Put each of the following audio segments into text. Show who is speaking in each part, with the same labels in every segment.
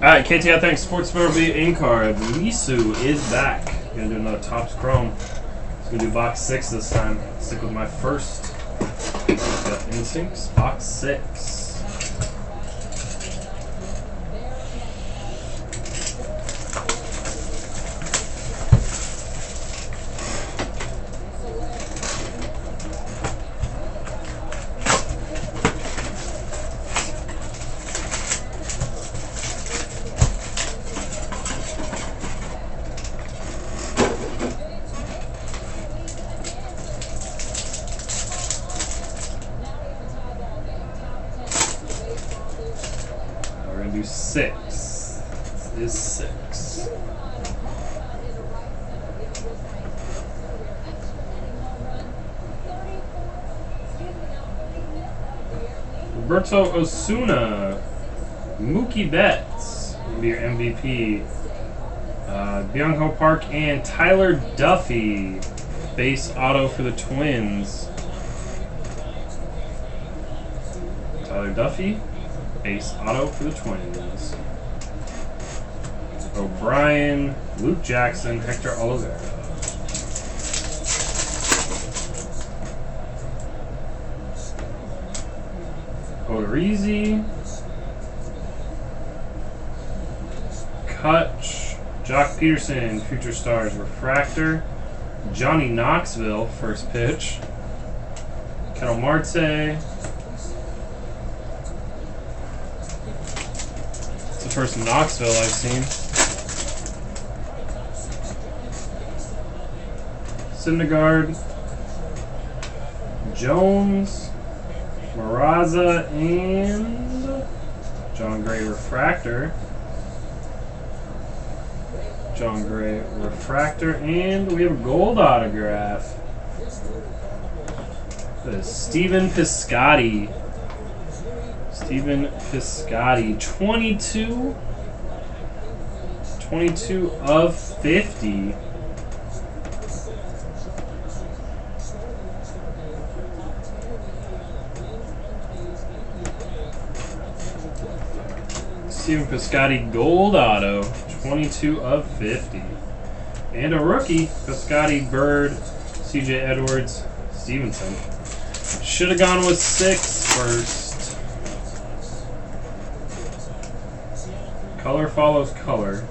Speaker 1: Alright, KTAuthentics Sports Memorabilia in card. Lisu is back. Gonna do another Topps Chrome. It's gonna do box 6 this time. Stick with my first. Got Instincts, box 6. We're gonna do 6. This is 6. Roberto Osuna, Mookie Betts will be your MVP. Byung-Ho Park and Tyler Duffy, base auto for the Twins. Tyler Duffy, base auto for the Twins. O'Brien, Luke Jackson, Hector Oliveira. Odorizzi, Kutch, Jock Peterson, Future Stars Refractor, Johnny Knoxville, first pitch, Kettle Marte. It's the first Knoxville I've seen. Syndergaard, Jones, Maraza, and John Gray Refractor. John Gray Refractor, and we have a gold autograph. That is Stephen Piscotty. Stephen Piscotty, 22 of 50. Stephen Piscotty gold auto, 22 of 50. And a rookie, Piscotty, Bird, CJ Edwards, Stevenson. Should have gone with 6 first. Color follows color.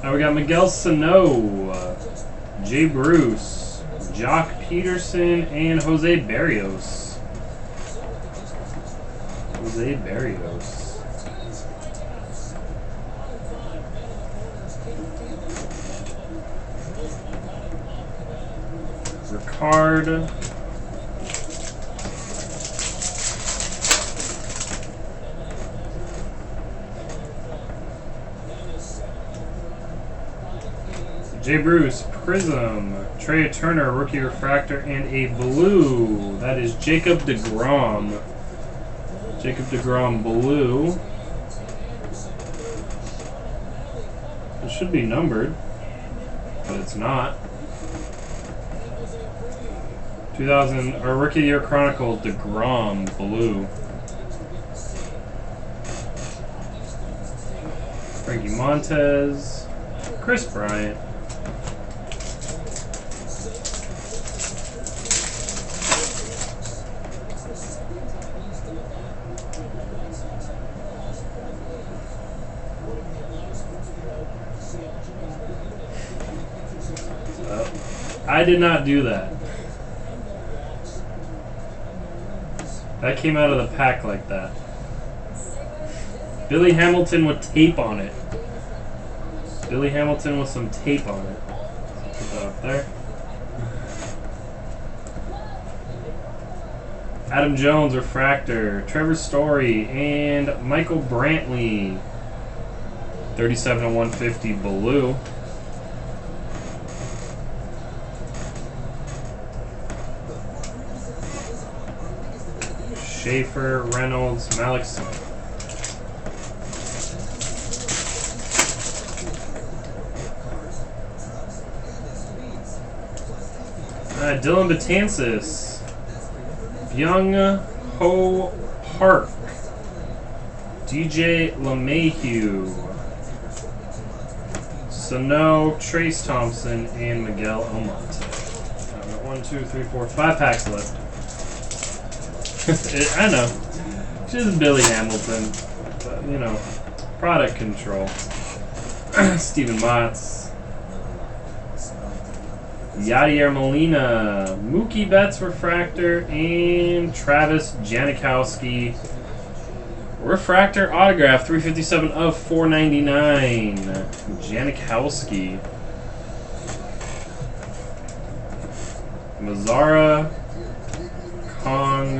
Speaker 1: Now we got Miguel Sano, Jay Bruce, Jock Peterson, and Jose Barrios. Jose Barrios. Ricard. Jay Bruce, Prism, Trey Turner, Rookie Refractor, and a blue. That is Jacob deGrom. Jacob deGrom blue. It should be numbered, but it's not. 2000 or Rookie Year Chronicles deGrom blue. Frankie Montes, Chris Bryant. I did not do that. That came out of the pack like that. Billy Hamilton with tape on it. Billy Hamilton with some tape on it. Put that up there. Adam Jones, Refractor, Trevor Story, and Michael Brantley. 37 of 150 blue. Schaefer, Reynolds, Malik Smith. Dylan Betances, Byung-Ho Park, DJ LeMahieu. Sano, Trace Thompson, and Miguel Almonte. I've got 1, 2, 3, 4, 5 packs left. I know. It's just Billy Hamilton. But, you know, product control. Steven Motts. Yadier Molina. Mookie Betts Refractor. And Travis Janikowski. Refractor autograph, 357 of 499. Janikowski. Mazzara. Kong.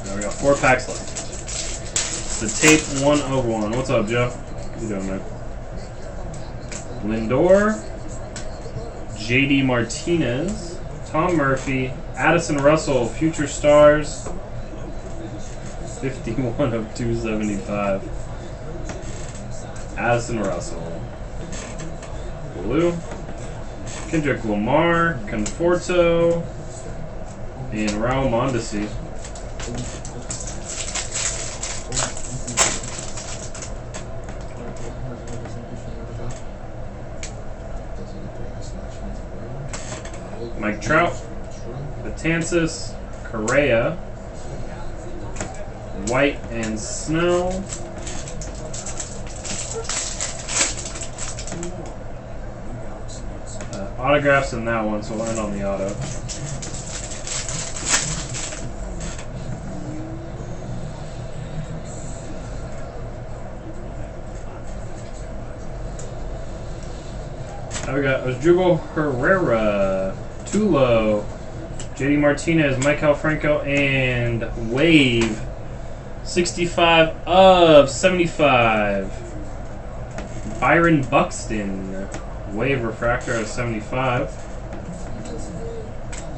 Speaker 1: Now we got 4 packs left. It's the tape 1 of 1. What's up, Joe? How you doing, man? Lindor. JD Martinez. Tom Murphy. Addison Russell, Future Stars. 51 of 275. Addison Russell. Blue. Kendrick Lamar. Conforto. And Raul Mondesi. Mike Trout. Betances. Correa. White and Snow. Autographs in that one, so we'll end on the auto. We got Osjugo Herrera, Tulo, JD Martinez, Michael Franco, and Wave. 65 of 75. Byron Buxton. Wave refractor of 75.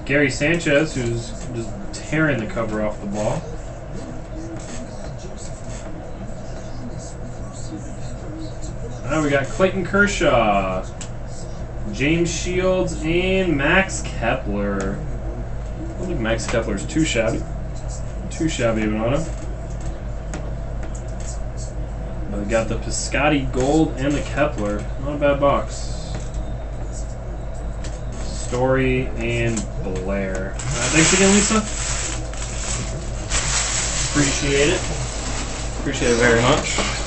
Speaker 1: Gary Sanchez, who's just tearing the cover off the ball. Now we got Clayton Kershaw, James Shields, and Max Kepler. I don't think Max Kepler's too shabby. Too shabby of an auto. We got the Piscotty Gold and the Kepler. Not a bad box. Story and Blair. Thanks again, Lisa. Appreciate it. Appreciate it very much.